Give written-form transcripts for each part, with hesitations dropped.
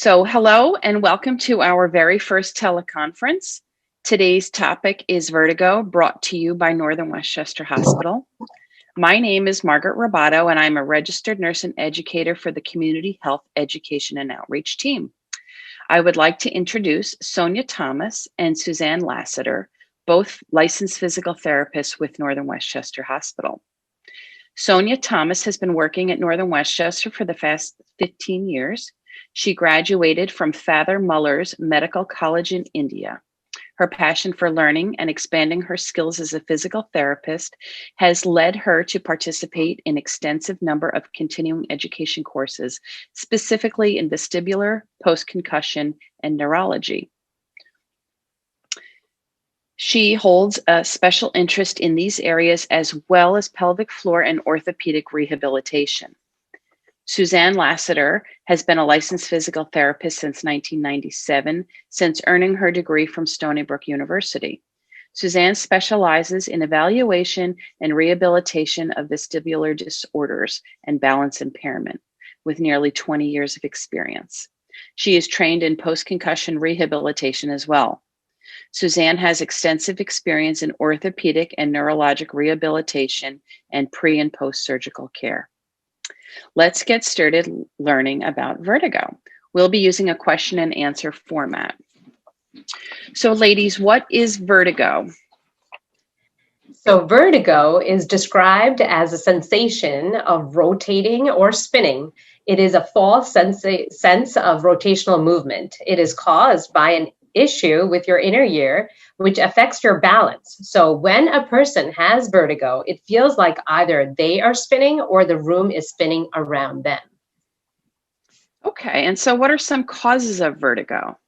Hello and welcome to our very first teleconference. Today's topic is vertigo, brought to you by Northern Westchester Hospital. My name is Margaret Roboto, and I'm a registered nurse and educator for the Community Health Education and Outreach team. I would like to introduce Sonia Thomas and Suzanne Lassiter, both licensed physical therapists with Northern Westchester Hospital. Sonia Thomas has been working at Northern Westchester for the past 15 years. She graduated from Father Muller's Medical College in India. Her passion for learning and expanding her skills as a physical therapist has led her to participate in extensive number of continuing education courses, specifically in vestibular, post-concussion, and neurology. She holds a special interest in these areas as well as pelvic floor and orthopedic rehabilitation. Suzanne Lassiter has been a licensed physical therapist since 1997, since earning her degree from Stony Brook University. Suzanne specializes in evaluation and rehabilitation of vestibular disorders and balance impairment, with nearly 20 years of experience. She is trained in post-concussion rehabilitation as well. Suzanne has extensive experience in orthopedic and neurologic rehabilitation and pre- and post-surgical care. Let's get started learning about vertigo. We'll be using a question and answer format. So ladies, what is vertigo? So vertigo is described as a sensation of rotating or spinning. It is a false sense of rotational movement. It is caused by an issue with your inner ear, which affects your balance. So when a person has vertigo, it feels like either they are spinning or the room is spinning around them. Okay, and so what are some causes of vertigo?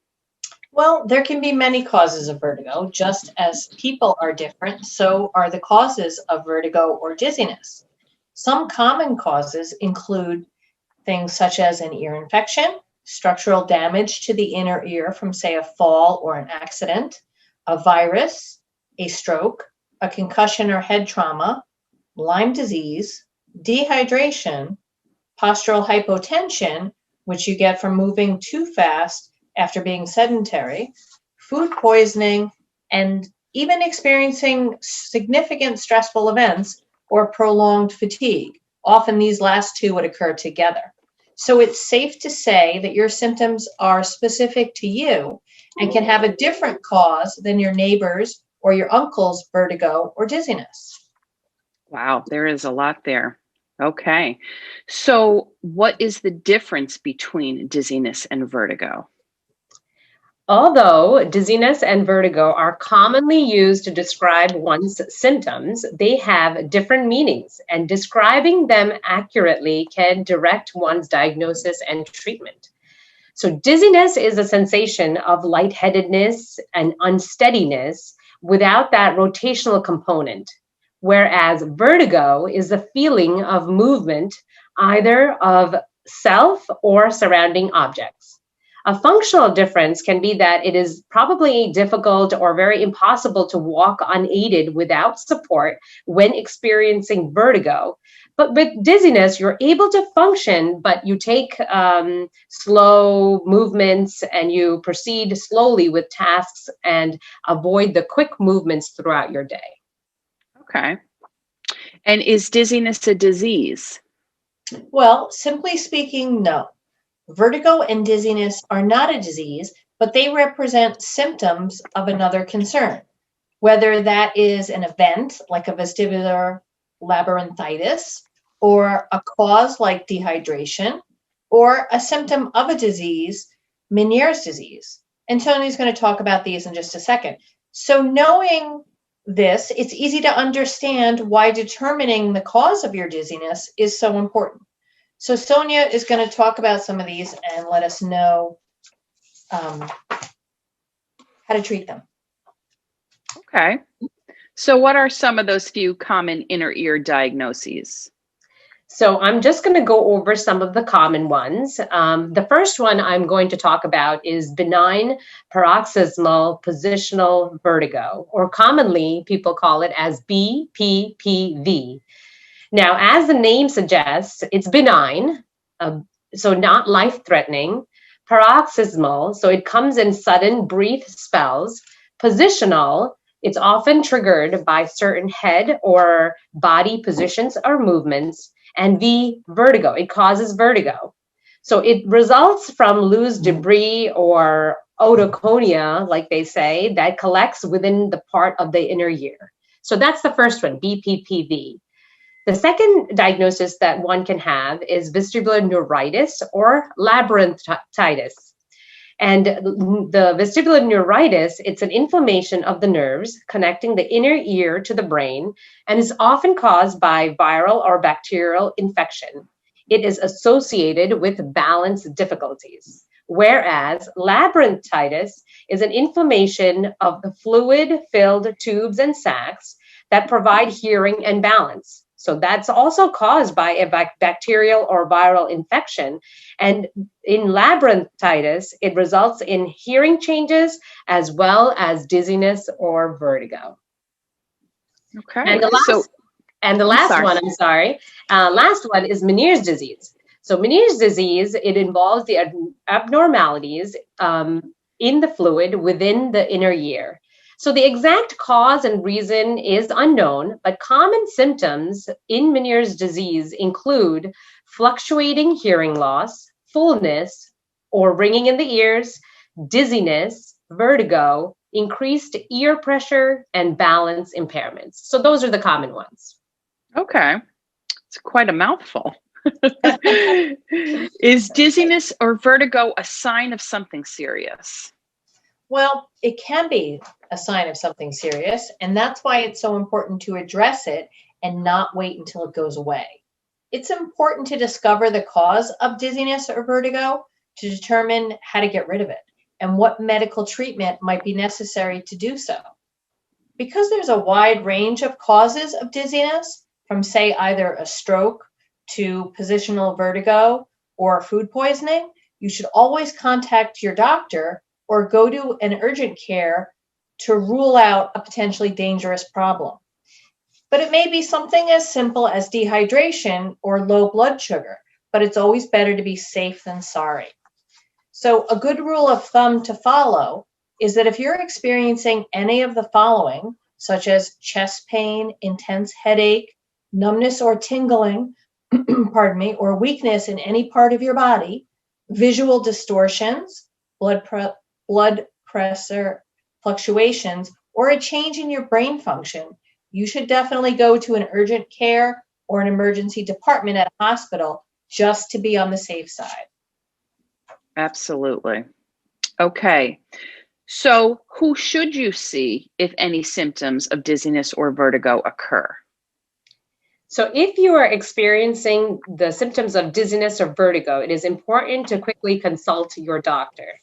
Well, there can be many causes of vertigo. Just as people are different, so are the causes of vertigo or dizziness. Some common causes include things such as an ear infection, structural damage to the inner ear from, say, a fall or an accident, a virus, a stroke, a concussion or head trauma, Lyme disease, dehydration, postural hypotension, which you get from moving too fast after being sedentary, food poisoning, and even experiencing significant stressful events or prolonged fatigue. Often these last two would occur together. So it's safe to say that your symptoms are specific to you and can have a different cause than your neighbor's or your uncle's vertigo or dizziness. Wow, there is a lot there. Okay, so what is the difference between dizziness and vertigo? Although dizziness and vertigo are commonly used to describe one's symptoms, they have different meanings, and describing them accurately can direct one's diagnosis and treatment. So dizziness is a sensation of lightheadedness and unsteadiness without that rotational component, whereas vertigo is the feeling of movement either of self or surrounding objects. A functional difference can be that it is probably difficult or very impossible to walk unaided without support when experiencing vertigo. But with dizziness, you're able to function, but you take slow movements and you proceed slowly with tasks and avoid the quick movements throughout your day. Okay. And is dizziness a disease? Well, simply speaking, no. Vertigo and dizziness are not a disease, but they represent symptoms of another concern, whether that is an event like a vestibular labyrinthitis, or a cause like dehydration, or a symptom of a disease, Meniere's disease. And Tony's going to talk about these in just a second. So knowing this, it's easy to understand why determining the cause of your dizziness is so important. So Sonia is going to talk about some of these and let us know how to treat them. Okay. So what are some of those few common inner ear diagnoses? So I'm just going to go over some of the common ones. The first one I'm going to talk about is benign paroxysmal positional vertigo, or commonly people call it as BPPV. Now, as the name suggests, it's benign, so not life-threatening. Paroxysmal, so it comes in sudden, brief spells. Positional, it's often triggered by certain head or body positions or movements. And V, vertigo, it causes vertigo. So it results from loose debris or otoconia, like they say, that collects within the part of the inner ear. So that's the first one, BPPV. The second diagnosis that one can have is vestibular neuritis or labyrinthitis. And the vestibular neuritis, it's an inflammation of the nerves connecting the inner ear to the brain and is often caused by viral or bacterial infection. It is associated with balance difficulties, whereas labyrinthitis is an inflammation of the fluid-filled tubes and sacs that provide hearing and balance. So that's also caused by a bacterial or viral infection. And in labyrinthitis, it results in hearing changes as well as dizziness or vertigo. Okay. And the last one is Meniere's disease. So Meniere's disease, it involves the abnormalities in the fluid within the inner ear. So the exact cause and reason is unknown, but common symptoms in Meniere's disease include fluctuating hearing loss, fullness or ringing in the ears, dizziness, vertigo, increased ear pressure, and balance impairments. So those are the common ones. Okay. It's quite a mouthful. Is dizziness or vertigo a sign of something serious? Well, it can be a sign of something serious, and that's why it's so important to address it and not wait until it goes away. It's important to discover the cause of dizziness or vertigo to determine how to get rid of it and what medical treatment might be necessary to do so. Because there's a wide range of causes of dizziness, from say either a stroke to positional vertigo or food poisoning, you should always contact your doctor or go to an urgent care to rule out a potentially dangerous problem. But it may be something as simple as dehydration or low blood sugar, but it's always better to be safe than sorry. So a good rule of thumb to follow is that if you're experiencing any of the following, such as chest pain, intense headache, numbness or tingling, or weakness in any part of your body, visual distortions, blood pressure fluctuations, or a change in your brain function, you should definitely go to an urgent care or an emergency department at a hospital just to be on the safe side. Absolutely. Okay. So who should you see if any symptoms of dizziness or vertigo occur? So if you are experiencing the symptoms of dizziness or vertigo, it is important to quickly consult your doctor.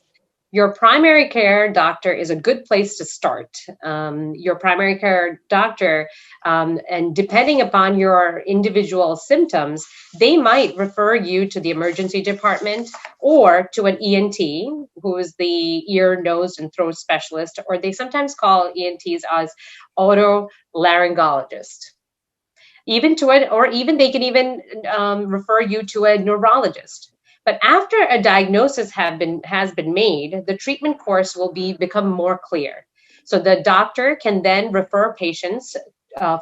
Your primary care doctor is a good place to start. Your primary care doctor, and depending upon your individual symptoms, they might refer you to the emergency department or to an ENT, who is the ear, nose, and throat specialist, or they sometimes call ENTs as otolaryngologist. Even they can even refer you to a neurologist. But after a diagnosis has been made, the treatment course will become more clear. So the doctor can then refer patients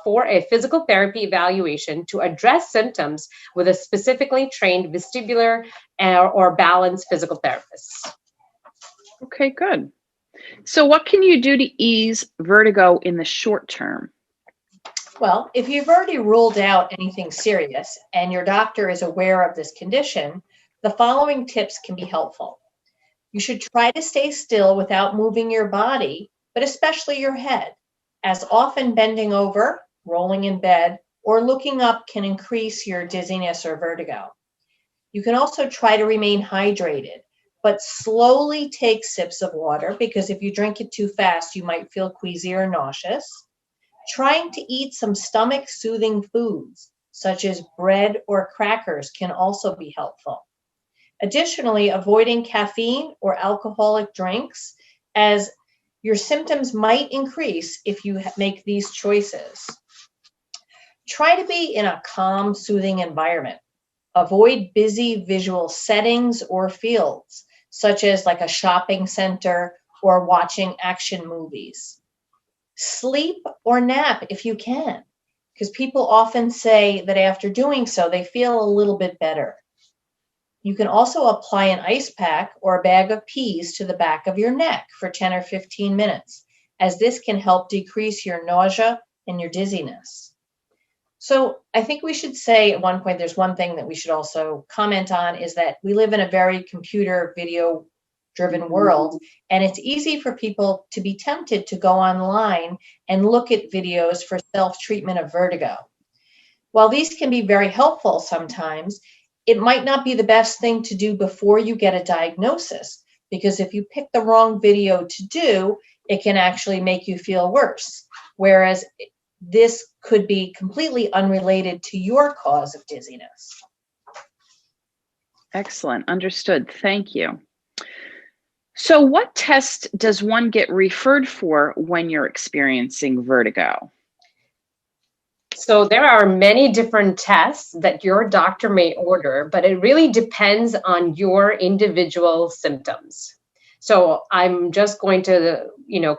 for a physical therapy evaluation to address symptoms with a specifically trained vestibular or balance physical therapist. Okay, good. So what can you do to ease vertigo in the short term? Well, if you've already ruled out anything serious and your doctor is aware of this condition, the following tips can be helpful. You should try to stay still without moving your body, but especially your head, as often bending over, rolling in bed, or looking up can increase your dizziness or vertigo. You can also try to remain hydrated, but slowly take sips of water because if you drink it too fast, you might feel queasy or nauseous. Trying to eat some stomach-soothing foods, such as bread or crackers, can also be helpful. Additionally, avoiding caffeine or alcoholic drinks, as your symptoms might increase if you make these choices. Try to be in a calm, soothing environment. Avoid busy visual settings or fields, such as like a shopping center or watching action movies. Sleep or nap if you can, because people often say that after doing so, they feel a little bit better. You can also apply an ice pack or a bag of peas to the back of your neck for 10 or 15 minutes, as this can help decrease your nausea and your dizziness. So I think we should say at one point, there's one thing that we should also comment on is that we live in a very computer video driven world, and it's easy for people to be tempted to go online and look at videos for self-treatment of vertigo. While these can be very helpful sometimes, it might not be the best thing to do before you get a diagnosis, because if you pick the wrong video to do, it can actually make you feel worse. Whereas this could be completely unrelated to your cause of dizziness. Excellent. Understood. Thank you. So what test does one get referred for when you're experiencing vertigo? So there are many different tests that your doctor may order, but it really depends on your individual symptoms. So I'm just going to,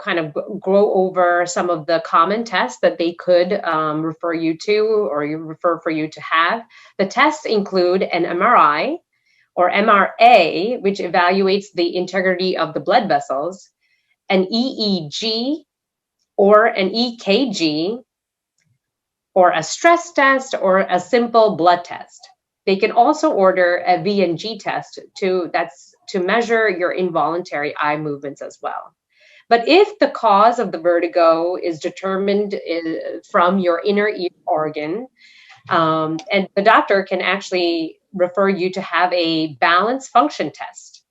kind of go over some of the common tests that they could refer you to or refer for you to have. The tests include an MRI or MRA, which evaluates the integrity of the blood vessels, an EEG or an EKG, or a stress test, or a simple blood test. They can also order a VNG test to measure your involuntary eye movements as well. But if the cause of the vertigo is determined from your inner ear organ, and the doctor can actually refer you to have a balance function test.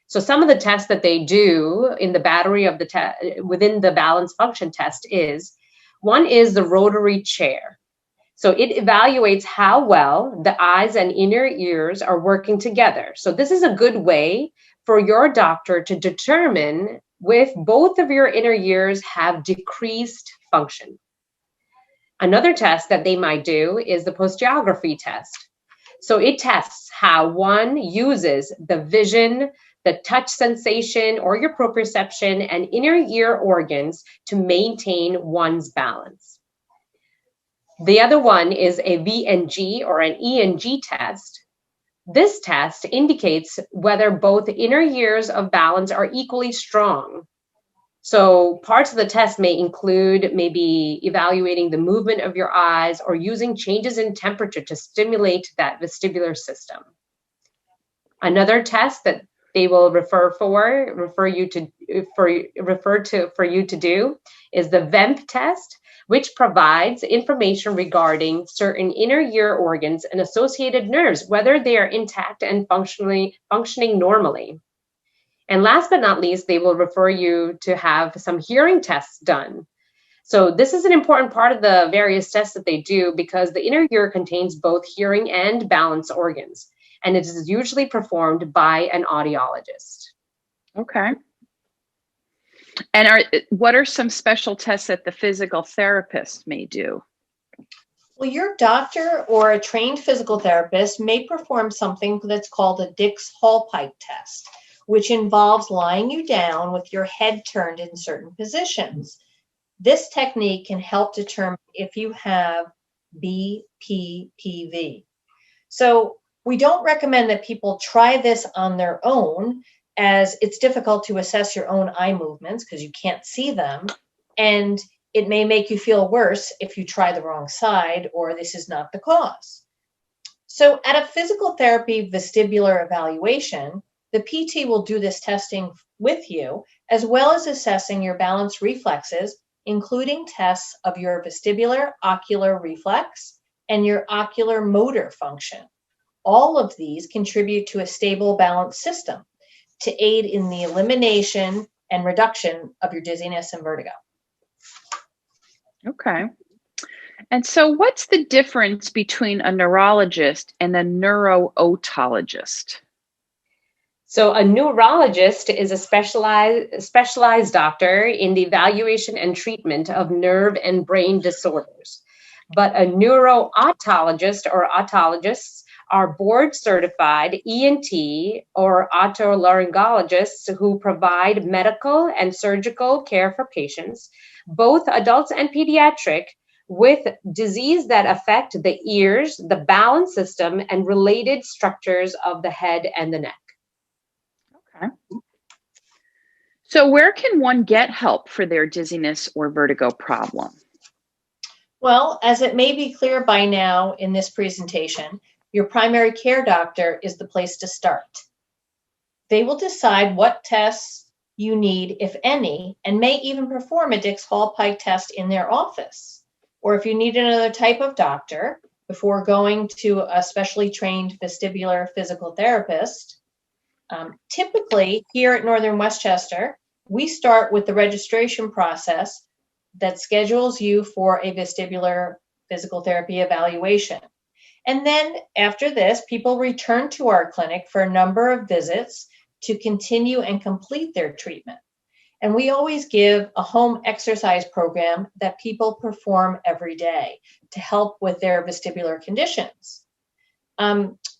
So some of the tests that they do in the battery of within the balance function test one is the rotary chair. So it evaluates how well the eyes and inner ears are working together. So this is a good way for your doctor to determine if both of your inner ears have decreased function. Another test that they might do is the posturography test. So it tests how one uses the vision, the touch sensation, or your proprioception and inner ear organs to maintain one's balance. The other one is a VNG or an ENG test. This test indicates whether both inner ears of balance are equally strong. So parts of the test may include maybe evaluating the movement of your eyes or using changes in temperature to stimulate that vestibular system. Another test that they will refer you to do is the VEMP test, which provides information regarding certain inner ear organs and associated nerves, whether they are intact and functioning normally. And last but not least, they will refer you to have some hearing tests done. So this is an important part of the various tests that they do because the inner ear contains both hearing and balance organs, and it is usually performed by an audiologist. Okay. And what are some special tests that the physical therapist may do? Well, your doctor or a trained physical therapist may perform something that's called a Dix-Hallpike test, which involves lying you down with your head turned in certain positions. This technique can help determine if you have BPPV. So we don't recommend that people try this on their own, as it's difficult to assess your own eye movements because you can't see them. And it may make you feel worse if you try the wrong side or this is not the cause. So at a physical therapy vestibular evaluation, the PT will do this testing with you, as well as assessing your balance reflexes, including tests of your vestibular ocular reflex and your ocular motor function. All of these contribute to a stable balance system to aid in the elimination and reduction of your dizziness and vertigo. Okay. And so what's the difference between a neurologist and a neurootologist? So a neurologist is a specialized doctor in the evaluation and treatment of nerve and brain disorders. But a neurootologist or otologists are board certified ENT or otolaryngologists who provide medical and surgical care for patients, both adults and pediatric, with disease that affect the ears, the balance system, and related structures of the head and the neck. Okay. So where can one get help for their dizziness or vertigo problem? Well, as it may be clear by now in this presentation, your primary care doctor is the place to start. They will decide what tests you need, if any, and may even perform a Dix-Hallpike test in their office. Or if you need another type of doctor before going to a specially trained vestibular physical therapist, typically here at Northern Westchester, we start with the registration process that schedules you for a vestibular physical therapy evaluation. And then after this, people return to our clinic for a number of visits to continue and complete their treatment. And we always give a home exercise program that people perform every day to help with their vestibular conditions.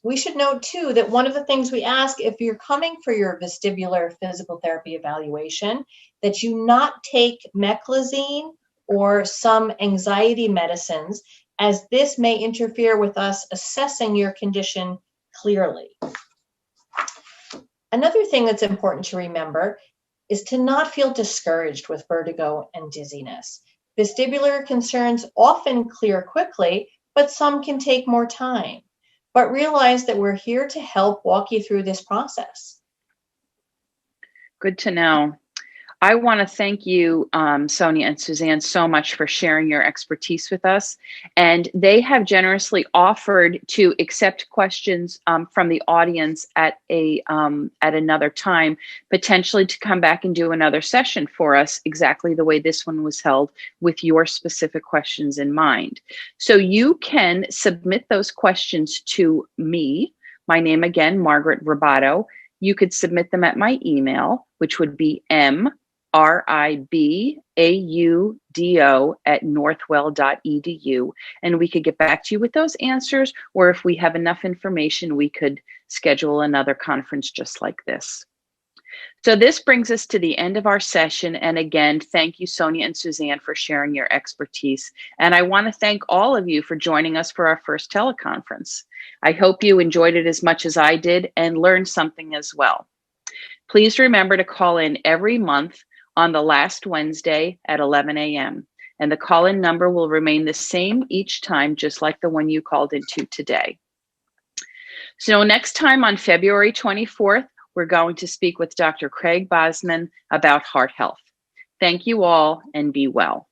We should note too that one of the things we ask if you're coming for your vestibular physical therapy evaluation, that you not take meclizine or some anxiety medicines, as this may interfere with us assessing your condition clearly. Another thing that's important to remember is to not feel discouraged with vertigo and dizziness. Vestibular concerns often clear quickly, but some can take more time. But realize that we're here to help walk you through this process. Good to know. I want to thank you, Sonia and Suzanne, so much for sharing your expertise with us. And they have generously offered to accept questions from the audience at another time, potentially to come back and do another session for us, exactly the way this one was held, with your specific questions in mind. So you can submit those questions to me. My name again, Margaret Rabato. You could submit them at my email, which would be ribaudo@northwell.edu, and we could get back to you with those answers, or if we have enough information, we could schedule another conference just like this. So this brings us to the end of our session, and again, thank you, Sonia and Suzanne, for sharing your expertise. And I want to thank all of you for joining us for our first teleconference. I hope you enjoyed it as much as I did and learned something as well. Please remember to call in every month on the last Wednesday at 11 a.m. And the call-in number will remain the same each time, just like the one you called into today. So next time on February 24th, we're going to speak with Dr. Craig Bosman about heart health. Thank you all and be well.